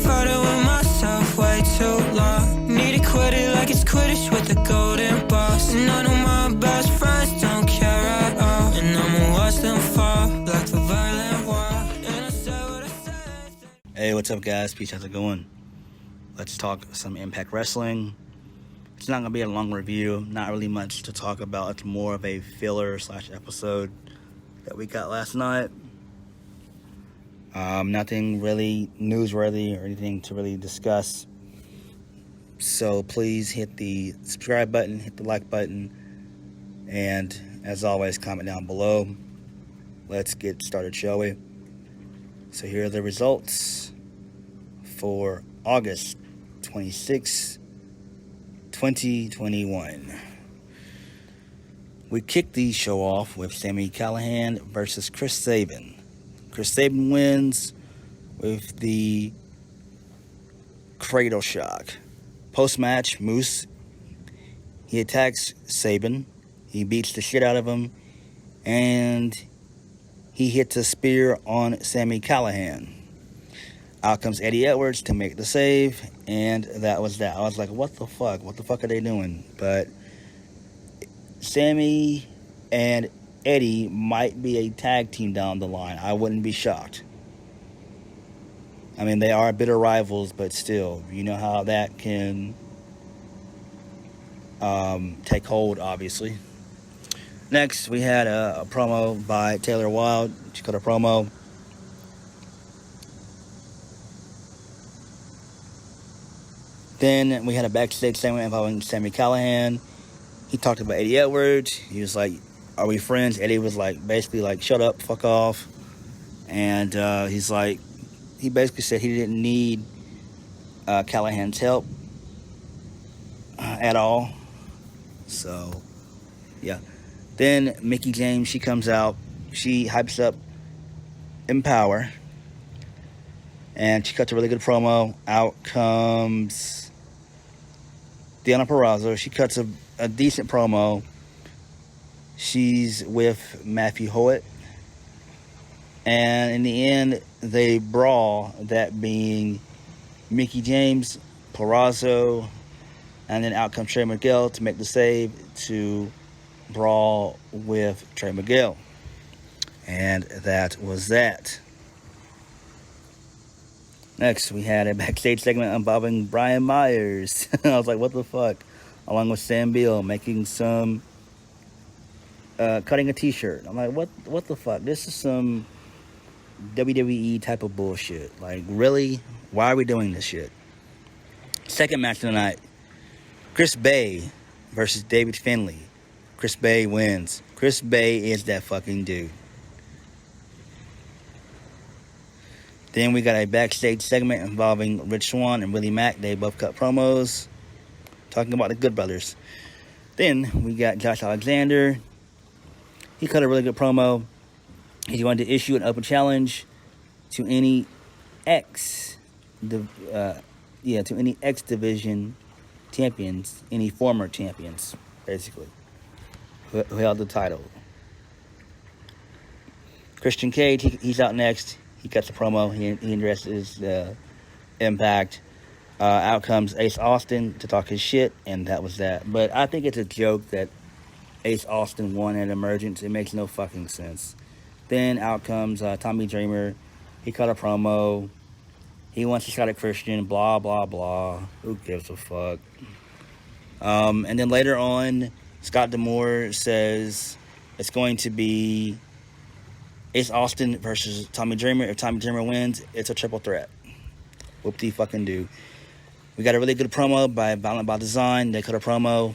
fighting with myself way too long. Need to quit it like it's Quidditch with the golden balls. And none of my best friends don't care at all. And I'ma watch them fall like the violent wall. And I say what I say. Hey, what's up, guys? Peace, how's it going? Let's talk some Impact Wrestling. It's not going to be a long review. Not really much to talk about. It's more of a filler / episode that we got last night. Nothing really newsworthy or anything to really discuss. So please hit the subscribe button, hit the like button, and as always, comment down below. Let's get started, shall we? So here are the results for August 26, 2021. We kicked the show off with Sami Callahan versus Chris Saban. Chris Saban wins with the Cradle Shock. Post-match, Moose, he attacks Saban. He beats the shit out of him. And he hits a spear on Sami Callahan. Out comes Eddie Edwards to make the save. And that was that. I was like, what the fuck? What the fuck are they doing? But Sammy and Eddie might be a tag team down the line. I wouldn't be shocked. I mean, they are bitter rivals, but still, you know how that can take hold, obviously. Next, we had a promo by Taylor Wilde. She cut a promo. Then we had a backstage segment involving Sami Callahan. He talked about Eddie Edwards. He was like, are we friends? Eddie was like, basically like, shut up, fuck off. And he's like, he basically said he didn't need Callahan's help at all. So, yeah. Then Mickie James, she comes out. She hypes up Empower. And she cuts a really good promo. Out comes Deonna Purrazzo. She cuts a decent promo. She's with Matthew Hoyt. And in the end, they brawl, that being Mickie James, Purrazzo, and then out comes Trey Miguel to make the save to brawl with Trey Miguel. And that was that. Next, we had a backstage segment involving Brian Myers. I was like, what the fuck? Along with Sam Beal making some cutting a t-shirt. I'm like, what the fuck? This is some WWE type of bullshit. Like, really? Why are we doing this shit? Second match of the night. Chris Bay versus David Finley. Chris Bay wins. Chris Bay is that fucking dude. Then we got a backstage segment involving Rich Swann and Willie Mack. They both cut promos talking about the Good Brothers. Then we got Josh Alexander. He cut a really good promo. He wanted to issue an open challenge to any X division champions, any former champions, basically, who held the title. Christian Cage, he's out next. He cuts the promo. He addresses Impact. Out comes Ace Austin to talk his shit, and that was that. But I think it's a joke that Ace Austin won at Emergence. It makes no fucking sense. Then out comes Tommy Dreamer. He cut a promo. He wants to shot at Christian. Blah, blah, blah. Who gives a fuck? And then later on, Scott D'Amore says it's going to be Ace Austin versus Tommy Dreamer. If Tommy Dreamer wins, it's a triple threat. Whoop-de-fucking-do. We got a really good promo by Violent by Design. They cut a promo.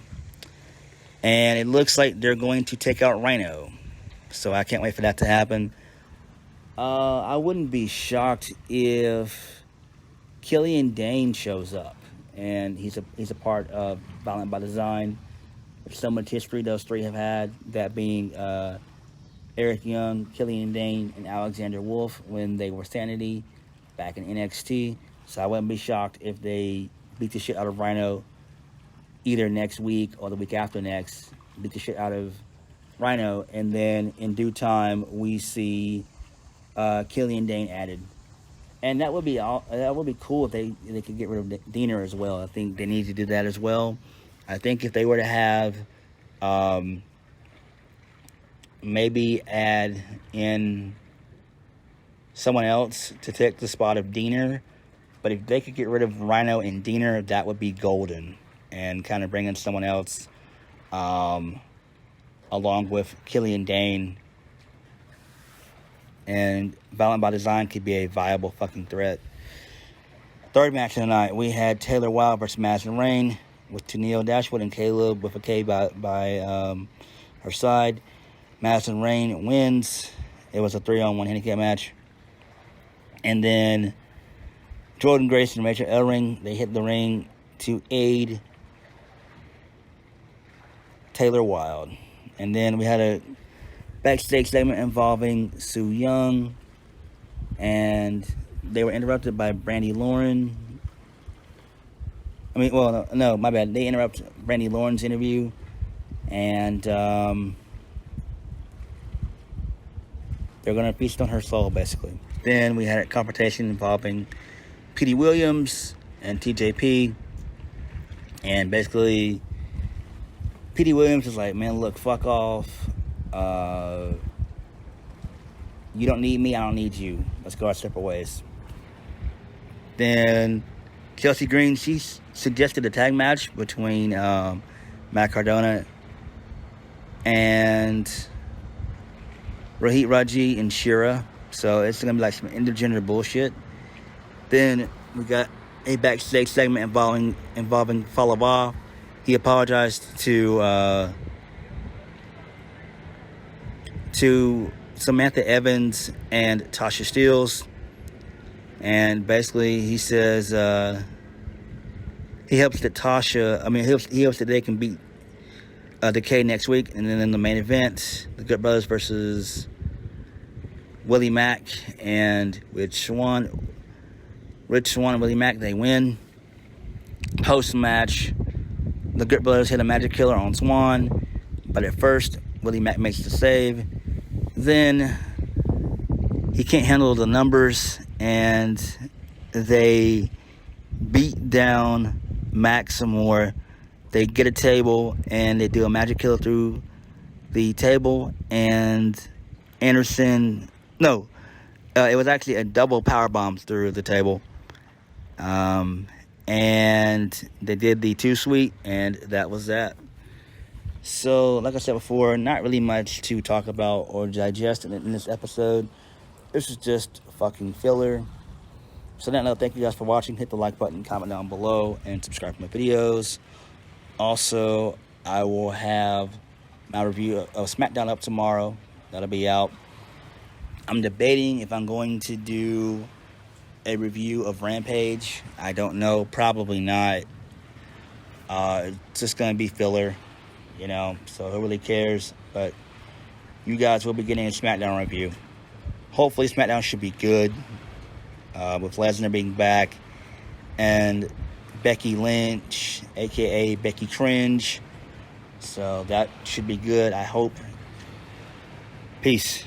And it looks like they're going to take out Rhino. So I can't wait for that to happen. I wouldn't be shocked if Killian Dian shows up. And he's a part of Violent by Design. There's so much history those three have had. That being Eric Young, Killian Dian, and Alexander Wolf when they were Sanity back in NXT. So I wouldn't be shocked if they beat the shit out of Rhino either next week or the week after next. Beat the shit out of Rhino, and then in due time we see Killian Dian added And that would be cool if they could get rid of Diener as well. I think they need to do that as well. I think if they were to have, maybe add in someone else to take the spot of Diener, but if they could get rid of Rhino and Diener, that would be golden. And kind of bring in someone else, along with Killian Dian. And Violent by Design could be a viable fucking threat. Third match of the night, we had Taylor Wilde versus Madison Rayne, with Tanil Dashwood and Caleb with a K by her side. Madison Rayne wins. It was a 3-on-1 handicap match. And then Jordan Grace and Rachel Ellering, they hit the ring to aid Taylor Wilde. And then we had a backstage segment involving Su Yung, and they were interrupted by Brandy Lauren. No, my bad. They interrupted Brandy Lauren's interview, and they're going to feast on her soul, basically. Then we had a confrontation involving Petey Williams and TJP, and basically Petey Williams is like, man, look, fuck off. You don't need me, I don't need you. Let's go our separate ways. Then Chelsea Green, she suggested a tag match between Matt Cardona and Rohit Raji and Shira. So it's going to be like some intergender bullshit. Then we got a backstage segment involving Falaba. He apologized to Samantha Evans and Tasha Steelz, and basically he says he hopes that they can beat Decay next week. And then in the main event, the Good Brothers versus Willie Mack and Rich Swann and Willie Mack, they win. Post match, the Good Brothers hit a magic killer on Swann, but at first Willie Mack makes the save. Then he can't handle the numbers, and they beat down Mack some more. They get a table, and they do a magic killer through the table, and it was actually a double power bomb through the table. And they did the 2-sweet, and that was that. So, like I said before, not really much to talk about or digest in this episode. This is just fucking filler. So, that note, thank you guys for watching. Hit the like button, comment down below, and subscribe to my videos. Also, I will have my review of SmackDown up tomorrow. That'll be out. I'm debating if I'm going to do a review of Rampage. I don't know. Probably not. It's just going to be filler. So who really cares? But you guys will be getting a SmackDown review. Hopefully SmackDown should be good, with Lesnar being back, and Becky Lynch, aka Becky Cringe. So that should be good, I hope. Peace.